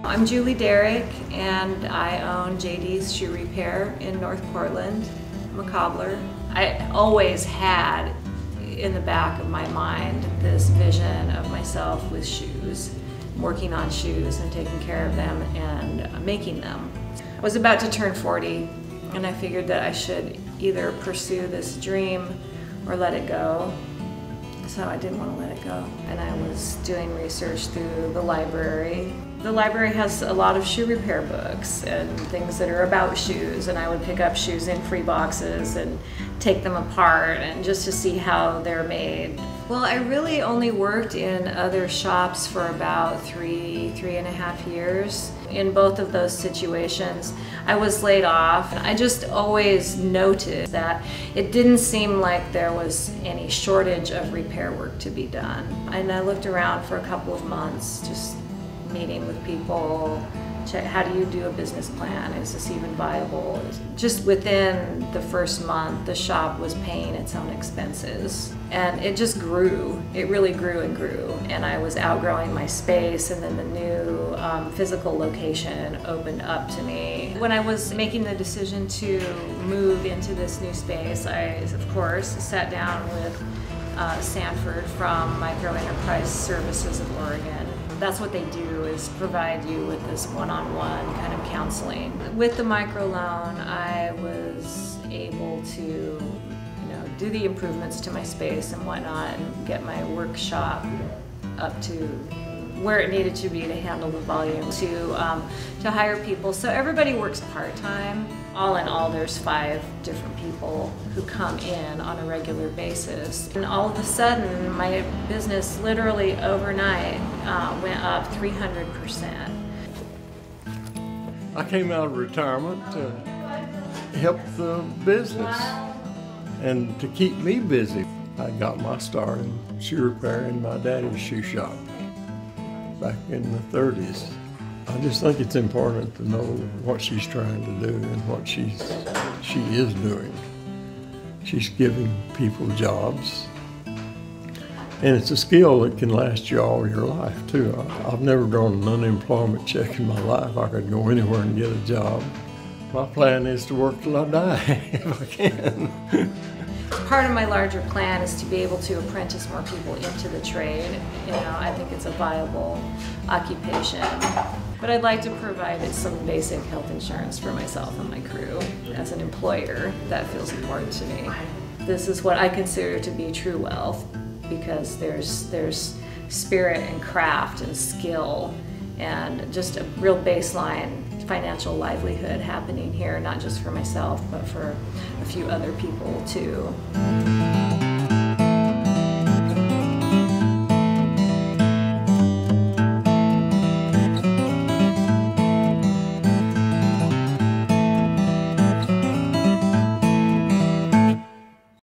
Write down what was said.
I'm Julie Derrick, and I own JD's Shoe Repair in North Portland. I'm a cobbler. I always had in the back of my mind this vision of myself with shoes, working on shoes and taking care of them and making them. I was about to turn 40, and I figured that I should either pursue this dream or let it go. So I didn't want to let it go. And I was doing research through the library. The library has a lot of shoe repair books and things that are about shoes, and I would pick up shoes in free boxes and take them apart and just to see how they're made. Well, I really only worked in other shops for about three and a half years. In both of those situations, I was laid off. I just always noted that it didn't seem like there was any shortage of repair work to be done. And I looked around for a couple of months, just meeting with people, check how do you do a business plan, is this even viable? Just within the first month, the shop was paying its own expenses. And it just grew. It really grew and grew. And I was outgrowing my space, and then the new physical location opened up to me. When I was making the decision to move into this new space, I, of course, sat down with Sanford from Microloan Services of Oregon. That's what they do, is provide you with this one-on-one kind of counseling. With the microloan, I was able to, do the improvements to my space and whatnot, and get my workshop up to where it needed to be to handle the volume, to hire people. So everybody works part-time. All in all, there's 5 different people who come in on a regular basis. And all of a sudden, my business literally overnight went up 300%. I came out of retirement to help the business and to keep me busy. I got my start in shoe repair in my daddy's shoe shop back in the 30s. I just think it's important to know what she's trying to do and what she is doing. She's giving people jobs, and it's a skill that can last you all your life too. I've never drawn an unemployment check in my life. I could go anywhere and get a job. My plan is to work till I die if I can. Part of my larger plan is to be able to apprentice more people into the trade. I think it's a viable occupation. But I'd like to provide some basic health insurance for myself and my crew. As an employer, that feels important to me. This is what I consider to be true wealth, because there's spirit and craft and skill and just a real baseline financial livelihood happening here, not just for myself, but for a few other people too.